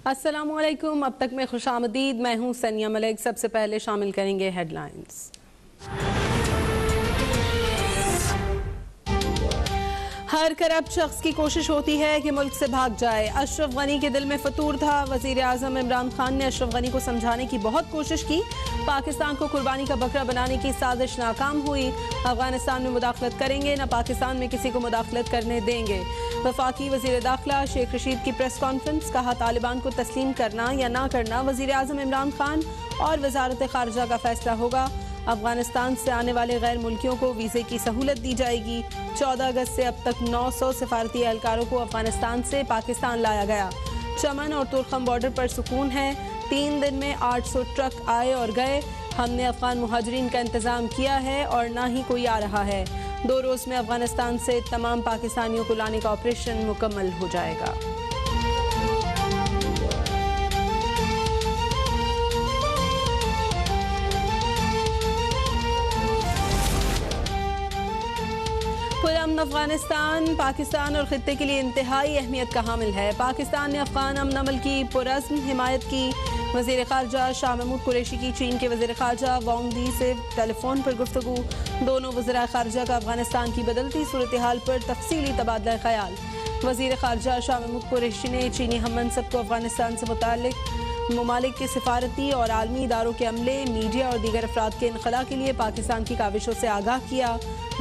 अस्सलामुअलैकुम। अब तक में खुशामदीद। मैं हूँ सनिया मलिक। सबसे पहले शामिल करेंगे हेडलाइंस। हर करप्ट शख्स की कोशिश होती है कि मुल्क से भाग जाए। अशरफ गनी के दिल में फतूर था। वजीर आजम इमरान खान ने अशरफ गनी को समझाने की बहुत कोशिश की। पाकिस्तान को कुर्बानी का बकरा बनाने की साजिश नाकाम हुई। अफगानिस्तान में मुदाखलत करेंगे, न पाकिस्तान में किसी को मुदाखलत करने देंगे। वफाकी वजीर दाखिला शेख रशीद की प्रेस कॉन्फ्रेंस। कहा, तालिबान को तस्लीम करना या ना करना वजीर आजम इमरान खान और वजारत खारजा का फैसला होगा। अफगानिस्तान से आने वाले गैर मुल्कियों को वीज़े की सहूलत दी जाएगी। 14 अगस्त से अब तक 900 सफारती एहलकारों को अफगानिस्तान से पाकिस्तान लाया गया। चमन और तुर्खम बॉर्डर पर सुकून है। 3 दिन में 800 ट्रक आए और गए। हमने अफगान मुहाजिरीन का इंतज़ाम किया है और ना ही कोई आ रहा है। 2 रोज़ में अफगानिस्तान से तमाम पाकिस्तानियों को लाने का ऑपरेशन मुकम्मल हो जाएगा। पुरअमन अफगानिस्तान पाकिस्तान और खित्ते के लिए इंतहाई अहमियत का हामिल है। पाकिस्तान ने अफगान अमन अमल की पुरअज़्म हिमायत की। वज़ीर ख़ारजा शाह महमूद कुरैशी की चीन के वज़ीर ख़ारजा वांग दी से टेलीफोन पर गुफ्तगू। दोनों वज़ीर ख़ारजा का अफगानिस्तान की बदलती सूरत हाल पर तफसीली तबादला ख्याल। वज़ीर ख़ारजा शाह महमूद कुरैशी ने चीनी हम मनसब को अफगानिस्तान से मुताल्लिक़ ममालिक के सिफारती और आलमी इदारों के अमले, मीडिया और दीगर अफराद के इनखला के लिए पाकिस्तान की काविशों से आगाह किया।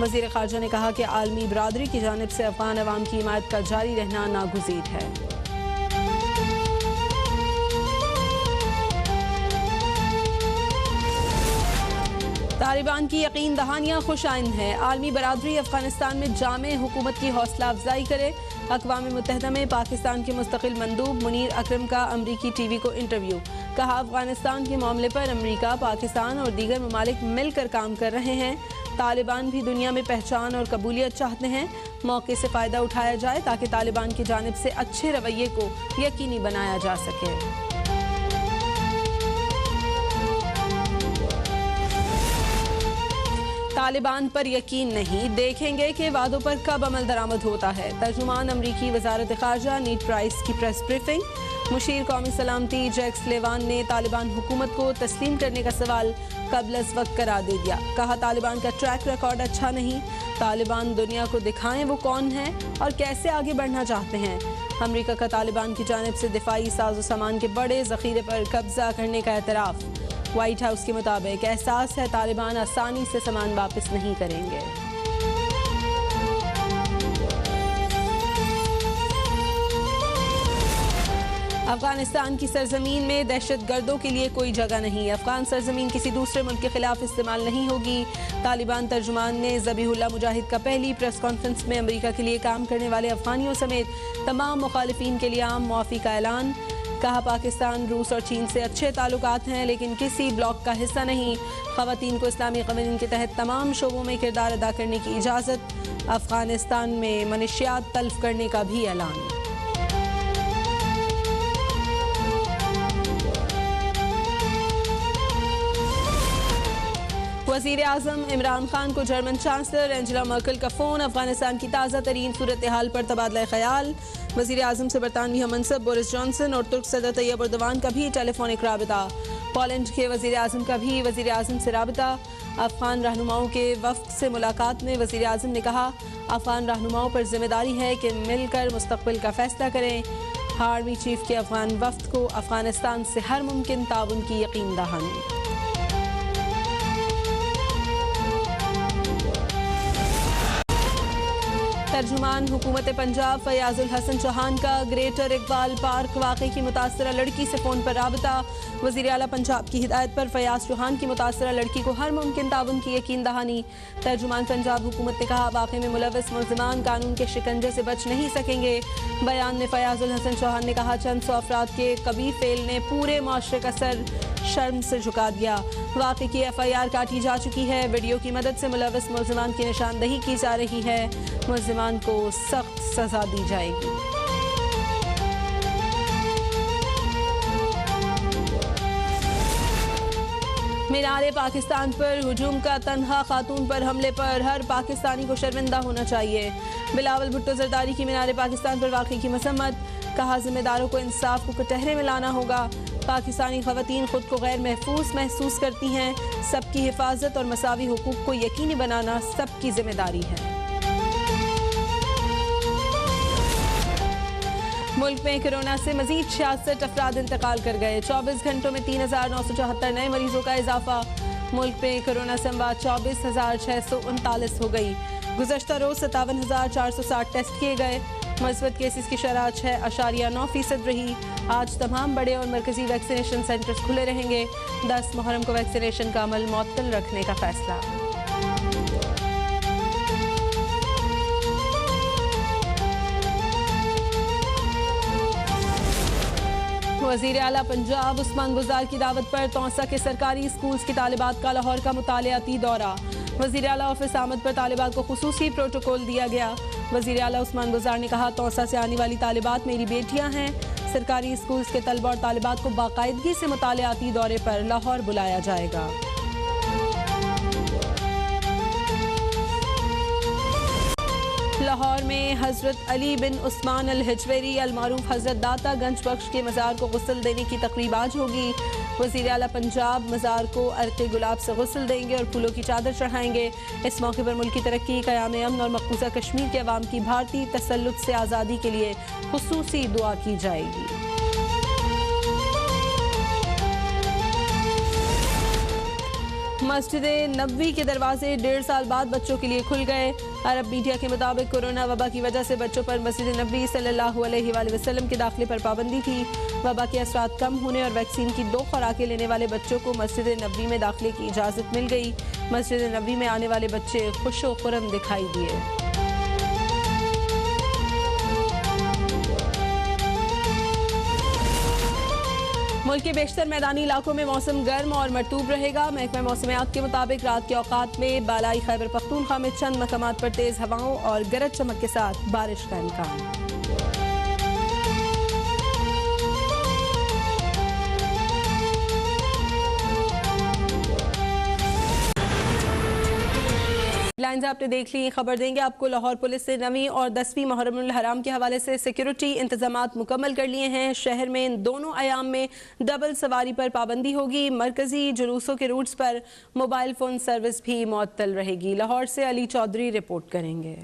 वज़ीर ख़ारजा ने कहा कि आलमी बरादरी की जानिब से अफगान अवाम की हिमायत का जारी रहना नागुज़ीर है। तालिबान की यकीन दहानियाँ खुश आइंद हैं। आलमी बरादरी अफगानिस्तान में जामे हुकूमत की हौसला अफजाई करे। अक़वाम मुत्तहिदा में पाकिस्तान के मुस्तक़िल मंदूब मुनीर अकरम का अमरीकी टीवी को इंटरव्यू। कहा, अफगानिस्तान के मामले पर अमरीका, पाकिस्तान और दीगर ममालिक मिलकर काम कर रहे हैं। तालिबान भी दुनिया में पहचान और कबूलियत चाहते हैं। मौके से फ़ायदा उठाया जाए ताकि तालिबान की जानिब से अच्छे रवैये को यकीनी बनाया जा सके। तालिबान पर यकीन नहीं, देखेंगे कि वादों पर कब अमल दरामद होता है। तर्जुमान अमरीकी वजारत ख़ारजा नीड प्राइस की प्रेस ब्रीफिंग। मुशीर कौमी सलामती जैक सुलेवान ने तालिबान हुकूमत को तस्लीम करने का सवाल कबल अज़ वक्त करार दे दिया। कहा, तालिबान का ट्रैक रिकॉर्ड अच्छा नहीं। तालिबान दुनिया को दिखाएं वो कौन है और कैसे आगे बढ़ना चाहते हैं। अमरीका का तालिबान की जानिब से दिफाई साजो सामान के बड़े ज़ख़ीरे पर कब्जा करने का एतराफ़। वाइट हाउस के मुताबिक एहसास है तालिबान आसानी से सामान वापस नहीं करेंगे। अफगानिस्तान की सरजमीन में दहशत गर्दों के लिए कोई जगह नहीं। अफगान सरजमीन किसी दूसरे मुल्क के खिलाफ इस्तेमाल नहीं होगी। तालिबान तर्जुमान ने ज़बीहुल्लाह मुजाहिद का पहली प्रेस कॉन्फ्रेंस में अमरीका के लिए काम करने वाले अफगानियों समेत तमाम मुखालिफिन के लिए आम मुआफ़ी का ऐलान। कहा, पाकिस्तान, रूस और चीन से अच्छे ताल्लुकात हैं लेकिन किसी ब्लॉक का हिस्सा नहीं। ख़वातीन को इस्लामी क़वानीन के तहत तमाम शोबों में किरदार अदा करने की इजाज़त। अफगानिस्तान में मनशियात तल्फ करने का भी ऐलान। वज़ीर आज़म इमरान खान को जर्मन चांसलर एंजेला मर्केल का फ़ोन। अफगानिस्तान की ताज़ा तरीन सूरत हाल पर तबादला ख्याल। वज़ीर आज़म से बरतानवी हम मनसब बोरिस जॉनसन और तुर्क सदर तैयब एर्दोगान का भी टेलीफोनिक राबिता। पोलैंड के वज़ीर आज़म का भी वज़ीर आज़म से राबिता। अफ़गान रहनुमाओं के वफ़द से मुलाकात में वज़ीर आज़म ने कहा, अफ़गान रहनुमाओं पर जिम्मेदारी है कि मिलकर मुस्तक़बिल का फ़ैसला करें। आर्मी चीफ के अफ़गान वफ़द को अफ़गानिस्तान से हर मुमकिन ताउन की यकीन दहानी। तर्जुमान हुकूमत पंजाब फयाजुल हसन चौहान का ग्रेटर इकबाल पार्क वाक़े की मुतासरा लड़की से फ़ोन पर राबता। वज़ीर आला पंजाब की हिदायत पर फयाज चौहान की मुतासरा लड़की को हर मुमकिन ताउन की यकीन दहानी। तर्जुमान पंजाब हुकूमत ने कहा, वाक़े में मुलव्वस मुल्ज़िमान कानून के शिकंजे से बच नहीं सकेंगे। बयान में फयाजुल हसन चौहान ने कहा, चंद सौ अफराद के कबीर फेल ने पूरे माशरे का सर शर्म से झुका दिया। वाक़े की FIR काटी जा चुकी है। वीडियो की मदद से मुलव्वस मुल्ज़िमान की निशानदही की जा रही है। मुल्ज़िमान को सख्त सज़ा दी जाएगी। मीनार पाकिस्तान पर हुजूम का तन्हा खातून पर हमले पर हर पाकिस्तानी को शर्मिंदा होना चाहिए। बिलावल भुट्टो जरदारी की मीनार पाकिस्तान पर वाक़े की मसम्मत। कहा जिम्मेदारों को इंसाफ को कटहरे में लाना होगा। पाकिस्तानी खवातीन खुद को गैर महसूस करती हैं। सबकी हिफाजत और मसावी हुकूक को यकीनी बनाना सबकी जिम्मेदारी है। मुल्क में कोरोना से मजीद 66 अफराद इंतकाल कर गए। 24 घंटों में 3,974 नए मरीजों का इजाफा। मुल्क में कोरोना से अमवात 24,639 हो गई। गुज़श्ता रोज 57,460 टेस्ट किए गए। मस्बत केसेस की शरह 6.9% रही। आज तमाम बड़े और मरकजी वैक्सीनेशन सेंटर्स खुले रहेंगे। 10 मुहर्रम को वैक्सीनेशन का अमल मुअत्तल रखने का फैसला। वज़ीर आला पंजाब उस्मान गुजार की दावत पर तौसा के सरकारी स्कूल्स की तालिबात का लाहौर का मुतालियाती दौरा। वज़ीर आला ऑफिस आमद पर तालिबात को खुसूसी प्रोटोकॉल दिया गया। वज़ीर आला उस्मान गुजार ने कहा, तौसा से आने वाली तालिबात मेरी बेटियां हैं। सरकारी स्कूल्स के तलबा और तालिबात को बाकायदगी से मुतालियाती दौरे पर लाहौर बुलाया जाएगा। लाहौर में हज़रत अली बिन उस्मान अल हिजवेरी अल मारूफ हज़रत दाता गंज बख्श के मज़ार को गुस्ल देने की तकरीब आज होगी। वज़ीर आला पंजाब मज़ार को अर्क़े गुलाब से गुस्ल देंगे और फूलों की चादर चढ़ाएंगे। इस मौके पर मुल्क की तरक्की, क़याम अमन और मक़बूजा कश्मीर के अवाम की भारतीय तसल्लुत से आज़ादी के लिए खुसूसी दुआ की जाएगी। मस्जिद नबवी के दरवाजे 1.5 साल बाद बच्चों के लिए खुल गए। अरब मीडिया के मुताबिक कोरोना वबा की वजह से बच्चों पर मस्जिद नबवी सल्लल्लाहु अलैहि वसल्लम के दाखिले पर पाबंदी थी। वबा के असरात कम होने और वैक्सीन की 2 खुराकें लेने वाले बच्चों को मस्जिद नबवी में दाखिले की इजाज़त मिल गई। मस्जिद नबवी में आने वाले बच्चे खुशो खुरम दिखाई दिए। मुल्क के बेशतर मैदानी इलाकों में मौसम गर्म और मरतूब रहेगा। महकमा मौसमियात के मुताबिक रात के औकात में बालाई खैबर पख्तूनख्वा में चंद मकामात पर तेज हवाओं और गरज चमक के साथ बारिश का इम्कान। लाइन्स आपने देख ली। खबर देंगे आपको लाहौर पुलिस ने 9वीं और 10वीं मुहर्रमुल हराम के हवाले से सिक्योरिटी इंतजामात मुकम्मल कर लिए हैं। शहर में इन दोनों अयाम में डबल सवारी पर पाबंदी होगी। मरकजी जुलूसों के रूट्स पर मोबाइल फ़ोन सर्विस भी मुअत्तल रहेगी। लाहौर से अली चौधरी रिपोर्ट करेंगे।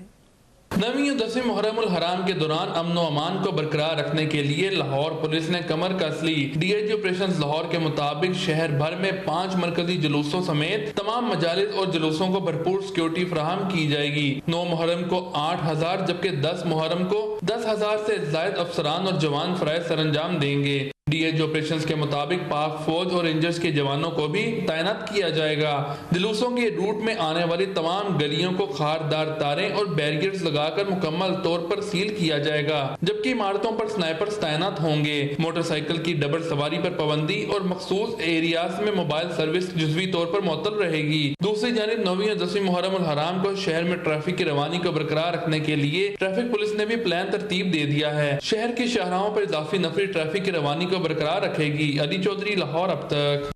9वीं और 10वीं मुहर्रमुल हराम के दौरान अमन व अमान को बरकरार रखने के लिए लाहौर पुलिस ने कमर कस ली। डीआईजी ऑपरेशंस लाहौर के मुताबिक शहर भर में 5 मरकजी जुलूसों समेत तमाम मजालिस और जुलूसों को भरपूर सिक्योरिटी फराहम की जाएगी। 9 मुहर्रम को 8,000 जबकि 10 मुहर्रम को 10,000 से जायद अफसरान और जवान फराइज सरंजाम देंगे। डीआईजी ऑपरेशंस के मुताबिक पाक फौज और रेंजर्स के जवानों को भी तैनात किया जाएगा। जुलूसों के रूट में आने वाली तमाम गलियों को खारदार तारें और बैरियर्स लगाकर मुकम्मल तौर पर सील किया जाएगा, जबकि इमारतों पर स्नाइपर्स तैनात होंगे। मोटरसाइकिल की डबल सवारी पर पाबंदी और मखसूस एरियाज में मोबाइल सर्विस जुज़वी तौर पर मुअत्तल रहेगी। दूसरी जानिब 9वीं और 10वीं मुहर्रमुल हराम को शहर में ट्रैफिक की रवानी को बरकरार रखने के लिए ट्रैफिक पुलिस ने भी प्लान तरतीब दे दिया है। शहर की शाहराहों पर इजाफी नफरी ट्रैफिक की रवानी को बरकरार रखेगी। अली चौधरी, लाहौर। अब तक।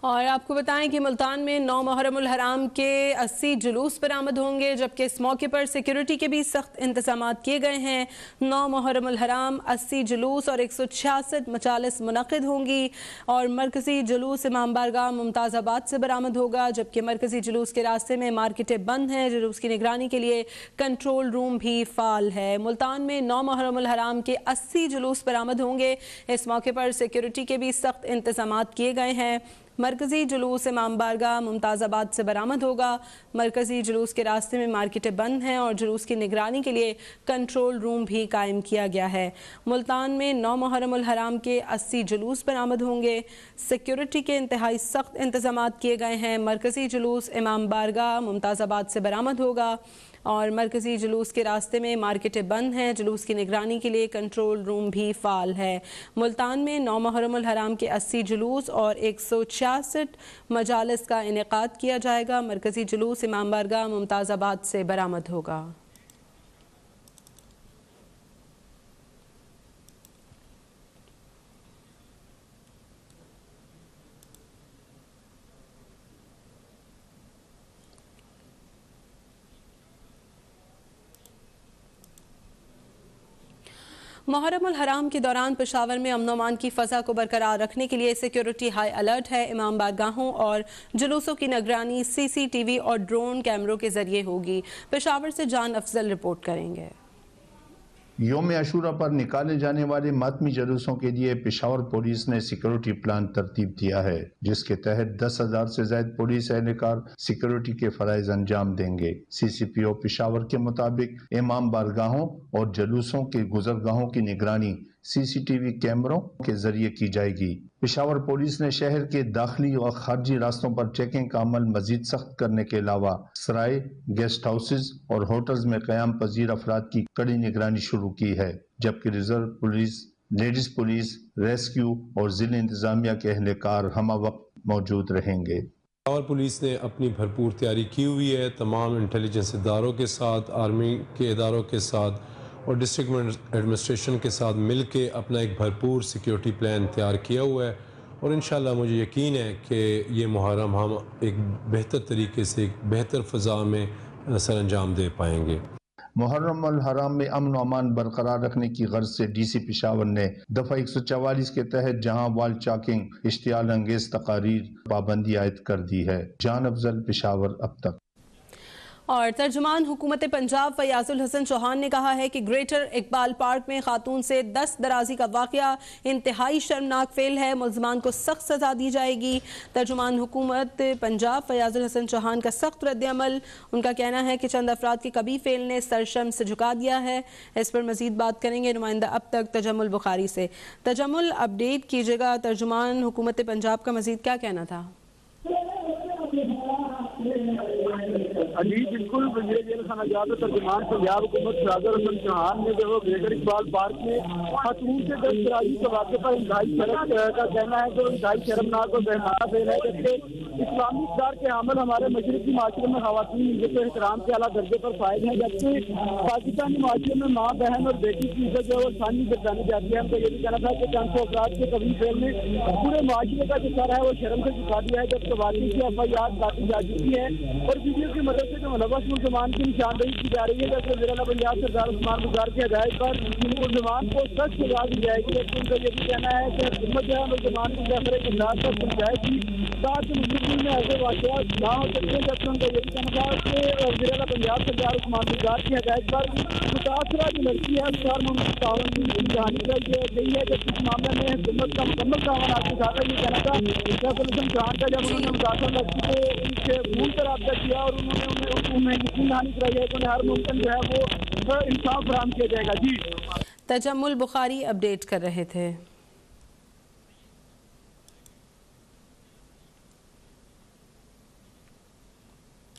और आपको बताएं कि मुल्तान में 9 मुहर्रमुल हराम के 80 जुलूस बरामद होंगे, जबकि इस मौके पर सिक्योरिटी के भी सख्त इंतजामात किए गए हैं। 9 मुहर्रमुल हराम 80 जुलूस और 166 मजालिस मुनक़िद होंगी और मरकजी जुलूस इमाम बारगाह मुमताज़ाबाद से बरामद होगा, जबकि मरकजी जुलूस के रास्ते में मार्केटें बंद हैं। जुलूस की निगरानी के लिए कंट्रोल रूम भी फ़ाल है। मुल्तान में 9 मुहर्रमुल हराम के 80 जुलूस बरामद होंगे। इस मौके पर सिक्योरिटी के भी सख्त इंतजामात किए गए हैं। मरकजी जुलूस इमाम बारगाह मुमताज़ाबाद से बरामद होगा। मरकजी जुलूस के रास्ते में मार्केटें बंद हैं और जुलूस की निगरानी के लिए कंट्रोल रूम भी कायम किया गया है। मुल्तान में 9 मुहर्रमुल हराम के 80 जुलूस बरामद होंगे। सिक्योरिटी के इंतहाई सख्त इंतजामात किए गए हैं। मरकजी जुलूस इमाम बारगाह मुमताज़ाबाद से बरामद होगा और मरकजी जुलूस के रास्ते में मार्केटें बंद हैं। जुलूस की निगरानी के लिए कंट्रोल रूम भी फ़ाल है। मुल्तान में 9 मुहर्रमुल हराम के 80 जुलूस और 166 मजालिस का इनेकाद किया जाएगा। मरकजी जुलूस इमाम बारगाह मुमताज़ाबाद से बरामद होगा। मुहर्रम उल हराम के दौरान पेशावर में अमन अमान की फ़ज़ा को बरकरार रखने के लिए सिक्योरिटी हाई अलर्ट है। इमाम बारगाहों और जुलूसों की निगरानी CCTV और ड्रोन कैमरों के जरिए होगी। पेशावर से जान अफजल रिपोर्ट करेंगे। यौम आशूरा पर निकाले जाने वाले मातमी जुलूसों के लिए पेशावर पुलिस ने सिक्योरिटी प्लान तरतीब दिया है, जिसके तहत 10,000 से ज्यादा पुलिस एहलकार सिक्योरिटी के फराइज अंजाम देंगे। CCPO पेशावर के मुताबिक इमाम बारगाहों और जुलूसों के गुजरगाहों की निगरानी CCTV कैमरों के जरिए की जाएगी। पेशावर पुलिस ने शहर के दाखिली और खारजी रास्तों पर चेकिंग का अमल मजीद सख्त करने के अलावा सराय, गेस्ट हाउसेज और होटल्स में क़याम पजीर अफराद की कड़ी निगरानी शुरू की है, जबकि reserve police, ladies police, rescue और जिला इंतजामिया के एहलकार हमा वक्त मौजूद रहेंगे। पेशावर पुलिस ने अपनी भरपूर तैयारी की हुई है। तमाम इंटेलिजेंस इदारों के साथ, आर्मी के इदारों के साथ और डिस्ट्रिक्ट एडमिनिस्ट्रेशन के साथ मिलके अपना एक भरपूर सिक्योरिटी प्लान तैयार किया हुआ है और इंशाल्लाह मुझे यकीन है कि ये मुहर्रम हम एक बेहतर तरीके से, एक बेहतर फ़ज़ा में सर अंजाम दे पाएंगे। मुहर्रम उल हराम में अमन अमान बरकरार रखने की गर्ज से DC पेशावर ने दफ़ा 144 के तहत जहां वाल चाकिंग, इश्तियाल अंगेज तकारीर पाबंदी आयद कर दी है। जान अफजल, पेशावर अब तक। और तर्जुमान हुकूमत पंजाब फयाजुल हसन चौहान ने कहा है कि ग्रेटर इकबाल पार्क में खातून से 10 दराजी का वाक़या इंतहाई शर्मनाक फेल है। मुल्ज़मान को सख्त सज़ा दी जाएगी। तर्जुमान हुकूमत पंजाब फयाजुल हसन चौहान का सख्त रद्द-ए-अमल। उनका कहना है कि चंद अफराद के कभी फेल ने सरशम से झुका दिया है। इस पर मजीद बात करेंगे नुमाइंदा अब तक तजम्मुल बुखारी से। तजम्मुल, अपडेट कीजिएगा, तर्जुमान हुकूमत पंजाब का मजीद क्या कहना था? जी बिल्कुल, तर्जुमान पंजाब हुकूमत फयाजुल हसन चौहान ने जो ग्रेटर इकबाल पार्क में खातून से 10 दराजी के वाक़े पर इंतहाई शर्म का कहना है जो इंतहाई शर्मनाक और बेहमाना फेल है। जबकि इस्लामी इक़्तिदार के अमल हमारे मशरक़ी माशरे में ख़वातीन इज़्ज़त और एहतराम के आला दर्जे पर फायद है, जबकि पाकिस्तानी माशरे में माँ, बहन और बेटी की इज़्ज़त जो है वो सानी गिरदानी जाती है। हमको ये भी कहना था कि चंद सौ अफराद के कभी फेल ने पूरे माशरे का जो सर है वो शर्म से झुका दिया है। जब ख़वातीन की FIR काटी जा चुकी है और वीडियो की मदद से जो मुलव्वस मुल्ज़मान की निशानदेही की जा रही है, जैसे ज़िला पंजाब सरदार उस्मान गुजार की हिदायत पर मुल्ज़मान को सख्त सज़ा दी जाएगी। लेकिन उनका ये भी कहना है कि हुकूमत जो है मुल्ज़मान की ज़ाहिर किरदार पर समझाएगी ताकि मुस्लिम में ऐसे वाक़या ना हो सकते। जबकि उनका ये भी कहना था कि ज़िला पंजाब सरदार उस्मान गुजार की हिदायत पर मुतासरा जो लड़की है उसका की कहानी गई है, जबकि इस मामले में हुकूमत का मुकम्मल दावा आपके साथ है। ये कहना था फैसल हसन चौहान का जब उन्होंने मुतासर लड़की को उनके फोन पर रब्ता किया और उन्हें यकीन दहानी कराई है कि उन्हें हर मुमकिन जो है वो इंसाफ फराहम किया जाएगा। जी, तजम्मुल बुखारी अपडेट कर रहे थे।